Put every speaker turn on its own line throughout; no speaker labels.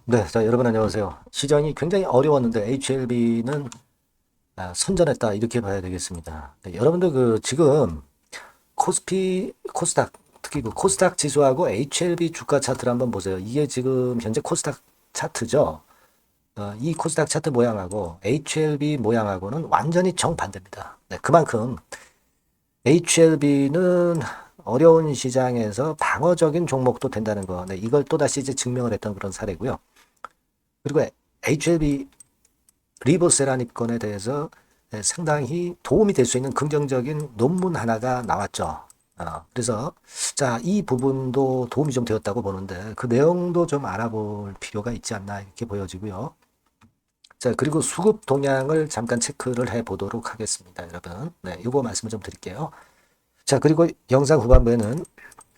네, 자, 여러분 안녕하세요. 시장이 굉장히 어려웠는데 HLB는 선전했다 이렇게 봐야 되겠습니다. 네, 여러분들 지금 코스닥 특히 그 코스닥 지수하고 HLB 주가 차트를 한번 보세요. 이게 지금 현재 코스닥 차트죠. 이 코스닥 차트 모양하고 HLB 모양하고는 완전히 정반대입니다. 네, 그만큼 HLB는 어려운 시장에서 방어적인 종목도 된다는 거. 네, 이걸 또다시 이제 증명을 했던 그런 사례고요. 그리고 HLB 리보세라니건에 대해서 상당히 도움이 될 수 있는 긍정적인 논문 하나가 나왔죠. 그래서 자, 이 부분도 도움이 좀 되었다고 보는데 그 내용도 좀 알아볼 필요가 있지 않나 이렇게 보여지고요. 자, 그리고 수급 동향을 잠깐 체크를 해 보도록 하겠습니다, 여러분. 네, 이거 말씀을 좀 드릴게요. 자, 그리고 영상 후반부에는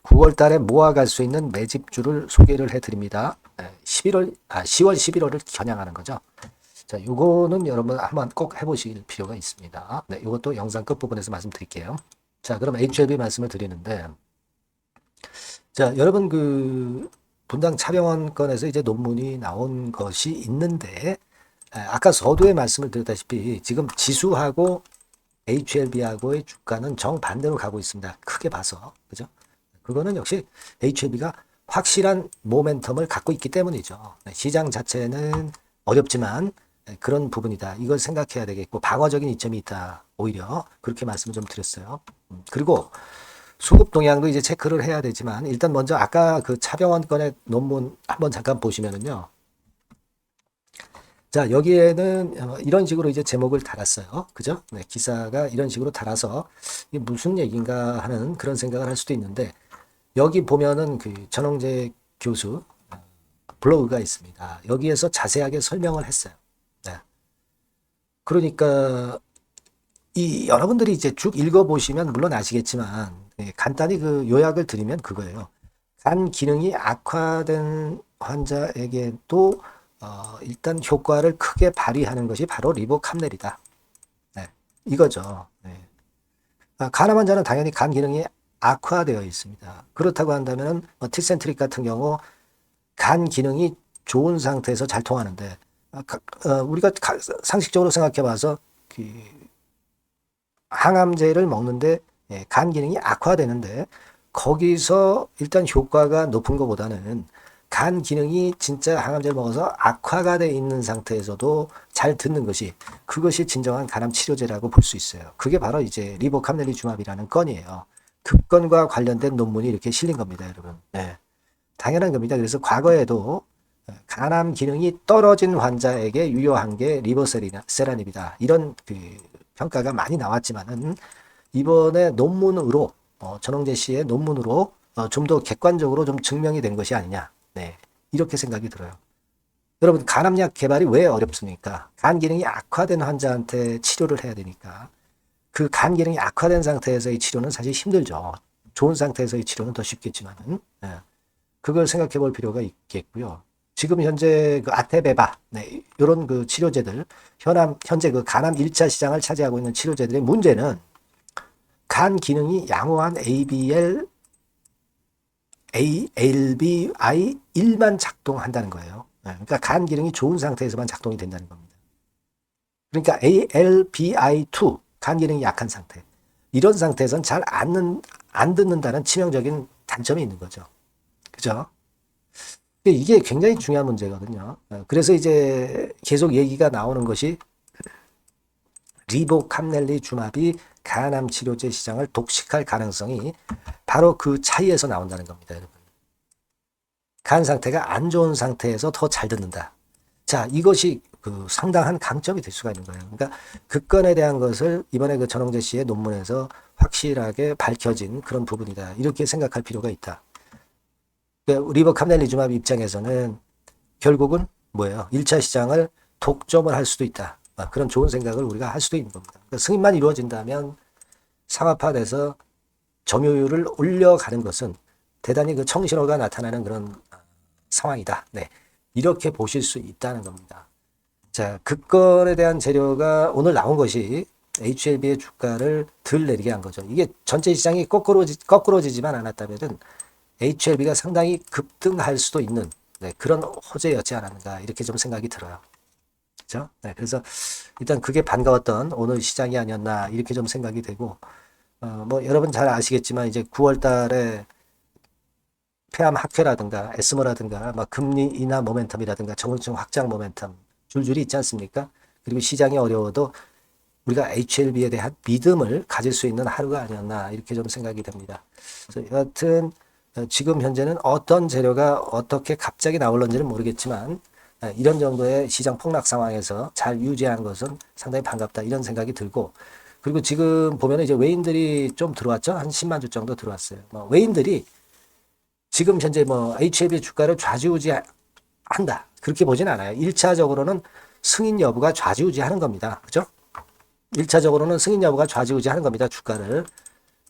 9월 달에 모아갈 수 있는 매집주를 소개를 해 드립니다. 10월, 11월을 겨냥하는 거죠. 자, 요거는 여러분 한번 꼭 해보실 필요가 있습니다. 네, 요것도 영상 끝부분에서 말씀드릴게요. 자, 그럼 HLB 말씀을 드리는데, 자, 여러분 분당 차병원 건에서 이제 논문이 나온 것이 있는데, 아까 서두에 말씀을 드렸다시피 지금 지수하고 HLB하고의 주가는 정반대로 가고 있습니다. 크게 봐서. 그죠? 그거는 역시 HLB가 확실한 모멘텀을 갖고 있기 때문이죠. 네, 시장 자체는 어렵지만 그런 부분이다. 이걸 생각해야 되겠고 방어적인 이점이 있다. 오히려 그렇게 말씀을 좀 드렸어요. 그리고 수급 동향도 이제 체크를 해야 되지만 일단 먼저 아까 그 차병원 건의 논문 한번 잠깐 보시면은요. 자, 여기에는 이런 식으로 이제 제목을 달았어요. 그죠? 네, 기사가 이런 식으로 달아서 이게 무슨 얘기인가 하는 그런 생각을 할 수도 있는데 여기 보면은 그 전홍재 교수 블로그가 있습니다. 여기에서 자세하게 설명을 했어요. 네. 그러니까 이 여러분들이 이제 쭉 읽어보시면 물론 아시겠지만 간단히 그 요약을 드리면 그거예요. 간 기능이 악화된 환자에게도 일단 효과를 크게 발휘하는 것이 바로 리보캄넬이다. 네, 이거죠. 네. 간암 환자는 당연히 간 기능이 악화되어 있습니다. 그렇다고 한다면 티센트릭 같은 경우 간 기능이 좋은 상태에서 잘 통하는데 우리가 상식적으로 생각해 봐서 그 항암제를 먹는데 간 기능이 악화되는데 거기서 일단 효과가 높은 것보다는 간 기능이 진짜 항암제를 먹어서 악화가 돼 있는 상태에서도 잘 듣는 것이 그것이 진정한 간암 치료제라고 볼 수 있어요. 그게 바로 이제 리보캄넬리주맙이라는 건이에요. 그 건과 관련된 논문이 이렇게 실린 겁니다, 여러분. 네. 당연한 겁니다. 그래서 과거에도 간암 기능이 떨어진 환자에게 유효한 게 리보세라닙니다. 이런 평가가 많이 나왔지만은 이번에 논문으로 전홍재 씨의 논문으로 좀 더 객관적으로 좀 증명이 된 것이 아니냐. 네. 이렇게 생각이 들어요. 여러분 간암약 개발이 왜 어렵습니까? 간 기능이 악화된 환자한테 치료를 해야 되니까 그 간 기능이 악화된 상태에서의 치료는 사실 힘들죠. 좋은 상태에서의 치료는 더 쉽겠지만은 그걸 생각해 볼 필요가 있겠고요. 지금 현재 그 아테베바, 네, 이런 그 치료제들, 현재 그 간암 1차 시장을 차지하고 있는 치료제들의 문제는 간 기능이 양호한 ALBI1만 작동한다는 거예요. 그러니까 간 기능이 좋은 상태에서만 작동이 된다는 겁니다. 그러니까 ALBI2, 간 기능이 약한 상태. 이런 상태에서는 잘 안 듣는다는 치명적인 단점이 있는 거죠. 그죠? 이게 굉장히 중요한 문제거든요. 그래서 이제 계속 얘기가 나오는 것이 리보캄넬리주맙이 간암 치료제 시장을 독식할 가능성이 바로 그 차이에서 나온다는 겁니다, 여러분. 간 상태가 안 좋은 상태에서 더 잘 듣는다. 자, 이것이 그 상당한 강점이 될 수가 있는 거예요. 그러니까 그 건에 대한 것을 이번에 그 전홍재 씨의 논문에서 확실하게 밝혀진 그런 부분이다. 이렇게 생각할 필요가 있다. 리버캄넬리주맙 입장에서는 결국은 뭐예요? 1차 시장을 독점을 할 수도 있다. 그런 좋은 생각을 우리가 할 수도 있는 겁니다. 그러니까 승인만 이루어진다면 상업화돼서 점유율을 올려가는 것은 대단히 그 청신호가 나타나는 그런 상황이다. 네. 이렇게 보실 수 있다는 겁니다. 자, 그 건에 대한 재료가 오늘 나온 것이 HLB의 주가를 덜 내리게 한 거죠. 이게 전체 시장이 거꾸로지만 않았다면은 HLB가 상당히 급등할 수도 있는 네, 그런 호재였지 않았는가 이렇게 좀 생각이 들어요. 그죠? 네, 그래서 일단 그게 반가웠던 오늘 시장이 아니었나 이렇게 좀 생각이 되고 뭐 여러분 잘 아시겠지만 이제 9월 달에 폐암 학회라든가 에스모라든가 막 금리 인하 모멘텀이라든가 정책 확장 모멘텀 줄줄이 있지 않습니까? 그리고 시장이 어려워도 우리가 HLB에 대한 믿음을 가질 수 있는 하루가 아니었나 이렇게 좀 생각이 됩니다. 그래서 여하튼 지금 현재는 어떤 재료가 어떻게 갑자기 나올는지는 모르겠지만 이런 정도의 시장 폭락 상황에서 잘 유지한 것은 상당히 반갑다 이런 생각이 들고 그리고 지금 보면 이제 외인들이 좀 들어왔죠. 한 10만 주 정도 들어왔어요. 뭐 외인들이 지금 현재 뭐 HLB 주가를 좌지우지한다 그렇게 보진 않아요. 1차적으로는 승인 여부가 좌지우지하는 겁니다. 그죠? 1차적으로는 승인 여부가 좌지우지하는 겁니다. 주가를.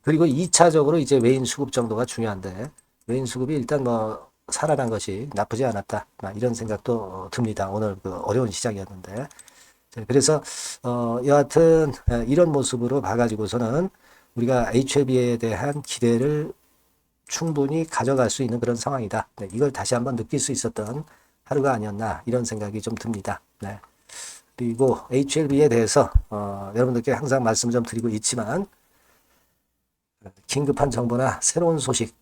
그리고 2차적으로 이제 외인 수급 정도가 중요한데 외인 수급이 일단 뭐 살아난 것이 나쁘지 않았다. 이런 생각도 듭니다. 오늘 그 어려운 시장이었는데. 그래서 여하튼 이런 모습으로 봐가지고서는 우리가 HLB에 대한 기대를 충분히 가져갈 수 있는 그런 상황이다. 네, 이걸 다시 한번 느낄 수 있었던 하루가 아니었나 이런 생각이 좀 듭니다. 네. 그리고 HLB에 대해서 여러분들께 항상 말씀 좀 드리고 있지만 긴급한 정보나 새로운 소식,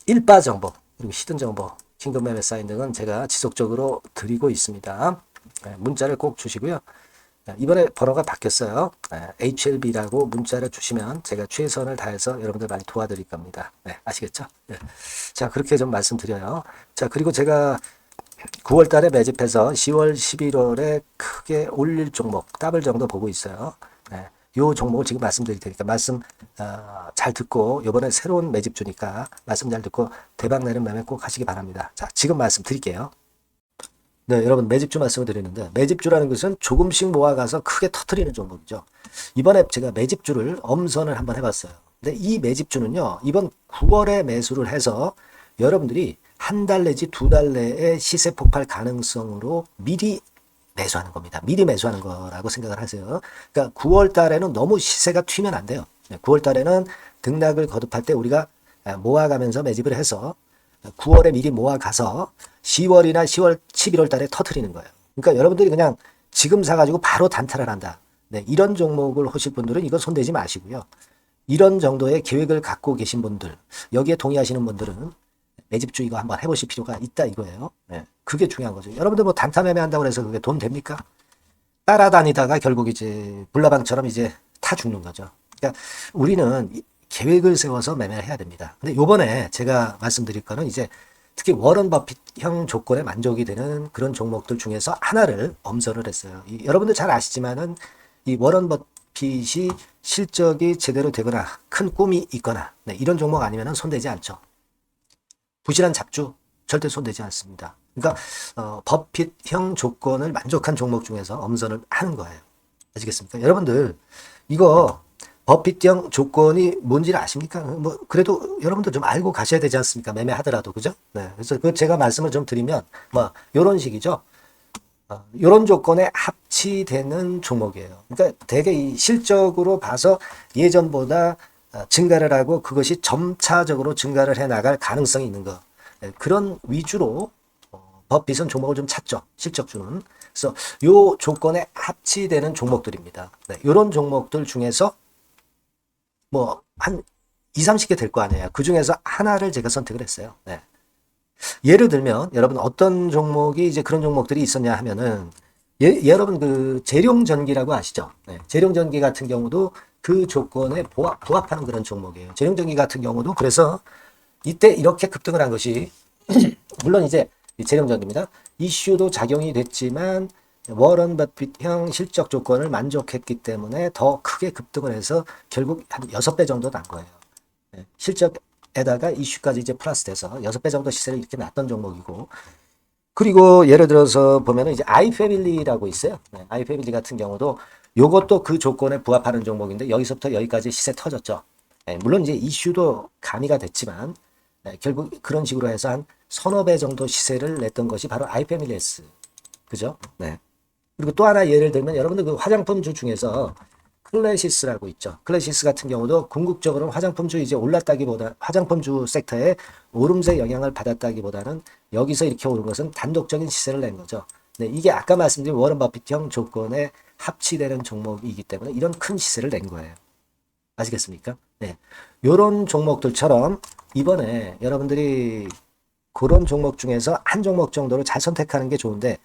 일바 정보, 그리고 히든 정보, 긴급 매매 사인 등은 제가 지속적으로 드리고 있습니다. 네, 문자를 꼭 주시고요. 이번에 번호가 바뀌었어요. HLB라고 문자를 주시면 제가 최선을 다해서 여러분들 많이 도와드릴 겁니다. 네, 아시겠죠? 네. 자, 그렇게 좀 말씀드려요. 자, 그리고 제가 9월 달에 매집해서 10월, 11월에 크게 올릴 종목, 더블 정도 보고 있어요. 네. 요 종목을 지금 말씀드릴 테니까 말씀 잘 듣고 이번에 새로운 매집주니까 말씀 잘 듣고 대박 내는 매매 꼭 하시기 바랍니다. 자, 지금 말씀 드릴게요. 네, 여러분 매집주 말씀을 드리는데 매집주라는 것은 조금씩 모아가서 크게 터트리는 종목이죠. 이번에 제가 매집주를 엄선을 한번 해봤어요. 근데 이 매집주는요, 이번 9월에 매수를 해서 여러분들이 한 달 내지 두 달 내에 시세 폭발 가능성으로 미리 매수하는 겁니다. 미리 매수하는 거라고 생각을 하세요. 그러니까 9월 달에는 너무 시세가 튀면 안 돼요. 9월 달에는 등락을 거듭할 때 우리가 모아가면서 매집을 해서 9월에 미리 모아가서 10월이나 10월, 11월 달에 터트리는 거예요. 그러니까 여러분들이 그냥 지금 사가지고 바로 단타를 한다. 네, 이런 종목을 하실 분들은 이거 손대지 마시고요. 이런 정도의 계획을 갖고 계신 분들, 여기에 동의하시는 분들은 매집주 이거 한번 해보실 필요가 있다 이거예요. 네, 그게 중요한 거죠. 여러분들 뭐 단타 매매한다고 해서 그게 돈 됩니까? 따라다니다가 결국 이제 불나방처럼 이제 타 죽는 거죠. 그러니까 우리는 계획을 세워서 매매를 해야 됩니다. 근데 요번에 제가 말씀드릴 거는 이제 특히 워런 버핏형 조건에 만족이 되는 그런 종목들 중에서 하나를 엄선을 했어요. 여러분들 잘 아시지만은 이 워런 버핏이 실적이 제대로 되거나 큰 꿈이 있거나 네, 이런 종목 아니면은 손대지 않죠. 부실한 잡주 절대 손대지 않습니다. 그러니까 버핏형 조건을 만족한 종목 중에서 엄선을 하는 거예요. 아시겠습니까? 여러분들 이거 버핏형 조건이 뭔지를 아십니까? 뭐 그래도 여러분들 좀 알고 가셔야 되지 않습니까? 매매하더라도 그죠? 네, 그래서 그 제가 말씀을 좀 드리면 뭐 이런 식이죠. 이런 조건에 합치되는 종목이에요. 그러니까 되게 이 실적으로 봐서 예전보다 증가를 하고 그것이 점차적으로 증가를 해 나갈 가능성이 있는 거. 네, 그런 위주로 버핏은 종목을 좀 찾죠. 실적주는. 그래서 요 조건에 합치되는 종목들입니다. 네, 이런 종목들 중에서 뭐 한 2, 30개 될 거 아니에요. 그 중에서 하나를 제가 선택을 했어요. 네. 예를 들면 여러분 어떤 종목이 이제 그런 종목들이 있었냐 하면은 여러분 그 재룡전기라고 아시죠? 네. 재룡전기 같은 경우도 그 조건에 부합하는 그런 종목이에요. 재룡전기 같은 경우도 그래서 이때 이렇게 급등을 한 것이 물론 이제 재룡전기입니다. 이슈도 작용이 됐지만 워런 버핏형 실적 조건을 만족했기 때문에 더 크게 급등을 해서 결국 한 6배 정도 난 거예요. 네. 실적에다가 이슈까지 이제 플러스 돼서 6배 정도 시세를 이렇게 놨던 종목이고 그리고 예를 들어서 보면은 이제 아이패밀리라고 있어요. 네. 아이패밀리 같은 경우도 요것도 그 조건에 부합하는 종목인데 여기서부터 여기까지 시세 터졌죠. 네. 물론 이제 이슈도 가미가 됐지만 네. 결국 그런 식으로 해서 한 서너 배 정도 시세를 냈던 것이 바로 아이패밀리스. 그죠? 네. 그리고 또 하나 예를 들면 여러분들 그 화장품주 중에서 클래시스라고 있죠. 클래시스 같은 경우도 궁극적으로는 화장품주 이제 올랐다기보다 화장품주 섹터에 오름세 영향을 받았다기보다는 여기서 이렇게 오른 것은 단독적인 시세를 낸 거죠. 네, 이게 아까 말씀드린 워런 버핏형 조건에 합치되는 종목이기 때문에 이런 큰 시세를 낸 거예요. 아시겠습니까? 네. 요런 종목들처럼 이번에 여러분들이 그런 종목 중에서 한 종목 정도를 잘 선택하는 게 좋은데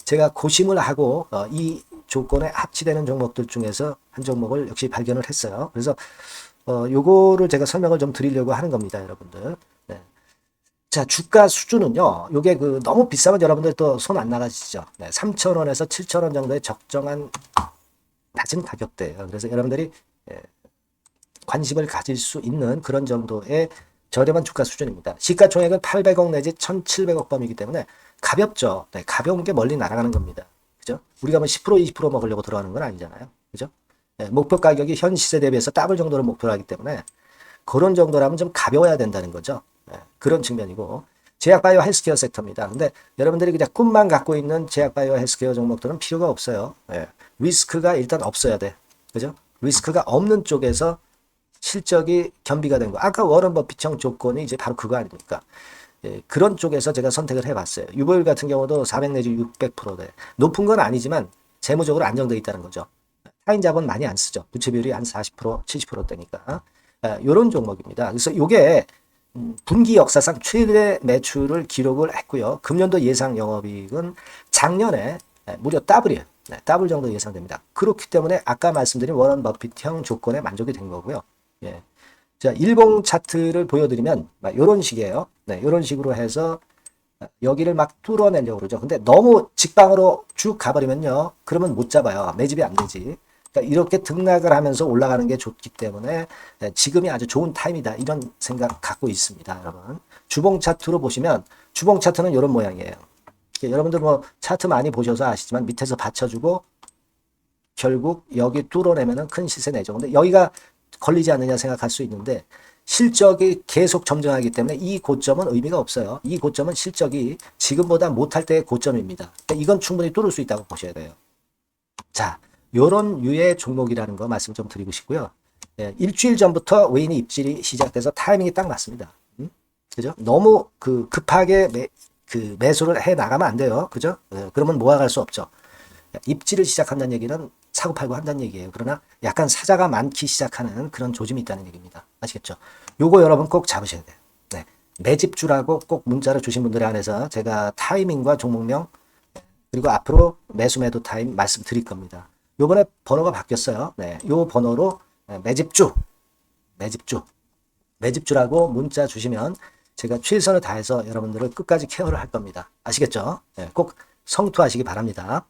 제가 고심을 하고 이 조건에 합치되는 종목들 중에서 한 종목을 역시 발견을 했어요. 그래서 요거를 제가 설명을 좀 드리려고 하는 겁니다, 여러분들. 네. 자, 주가 수준은요. 요게 그 너무 비싸면 여러분들 또 손 안 나가시죠. 네, 3,000원에서 7,000원 정도의 적정한 낮은 가격대예요. 그래서 여러분들이 관심을 가질 수 있는 그런 정도의 저렴한 주가 수준입니다. 시가총액은 800억 내지 1,700억 범이기 때문에 가볍죠. 네, 가벼운 게 멀리 날아가는 겁니다. 그죠? 우리가 뭐 10% 20% 먹으려고 들어가는 건 아니잖아요. 그죠? 네, 목표 가격이 현 시세 대비해서 더블 정도를 목표로 하기 때문에 그런 정도라면 좀 가벼워야 된다는 거죠. 네, 그런 측면이고 제약바이오 헬스케어 섹터입니다. 근데 여러분들이 그냥 꿈만 갖고 있는 제약바이오 헬스케어 종목들은 필요가 없어요. 네, 리스크가 일단 없어야 돼. 그죠? 리스크가 없는 쪽에서 실적이 겸비가 된 거. 아까 워런 버핏형 조건이 이제 바로 그거 아닙니까? 예, 그런 쪽에서 제가 선택을 해봤어요. 유보율 같은 경우도 400 내지 600%대. 높은 건 아니지만 재무적으로 안정되어 있다는 거죠. 타인 자본 많이 안 쓰죠. 부채 비율이 한 40%, 70%대니까. 이런 종목입니다. 그래서 이게 분기 역사상 최대 매출을 기록을 했고요. 금년도 예상 영업이익은 작년에 무려 더블이에요. 네, 더블 정도 예상됩니다. 그렇기 때문에 아까 말씀드린 워런 버핏형 조건에 만족이 된 거고요. 예. 자, 일봉 차트를 보여드리면 이런 식이에요. 네, 이런 식으로 해서 여기를 막 뚫어내려고 그러죠. 근데 너무 직방으로 쭉 가버리면요. 그러면 못 잡아요. 매집이 안 되지. 그러니까 이렇게 등락을 하면서 올라가는 게 좋기 때문에 지금이 아주 좋은 타임이다. 이런 생각 갖고 있습니다. 여러분. 주봉 차트로 보시면 주봉 차트는 이런 모양이에요. 여러분들 뭐 차트 많이 보셔서 아시지만 밑에서 받쳐주고 결국 여기 뚫어내면은 큰 시세 내죠. 근데 여기가 걸리지 않느냐 생각할 수 있는데 실적이 계속 점증하기 때문에 이 고점은 의미가 없어요. 이 고점은 실적이 지금보다 못할 때의 고점입니다. 그러니까 이건 충분히 뚫을 수 있다고 보셔야 돼요. 자, 요런 유의 종목이라는 거 말씀 좀 드리고 싶고요. 예, 일주일 전부터 외인이 입질이 시작돼서 타이밍이 딱 맞습니다. 그죠? 너무 급하게 매수를 해 나가면 안 돼요. 그죠? 예, 그러면 모아갈 수 없죠. 입지를 시작한다는 얘기는 사고 팔고 한다는 얘기예요. 그러나 약간 사자가 많기 시작하는 그런 조짐이 있다는 얘기입니다. 아시겠죠? 요거 여러분 꼭 잡으셔야 돼요. 네. 매집주라고 꼭 문자를 주신 분들에 한해서 제가 타이밍과 종목명 그리고 앞으로 매수 매도 타임 말씀드릴 겁니다. 요번에 번호가 바뀌었어요. 네. 요 번호로 매집주라고 문자 주시면 제가 최선을 다해서 여러분들을 끝까지 케어를 할 겁니다. 아시겠죠? 네. 꼭 성투하시기 바랍니다.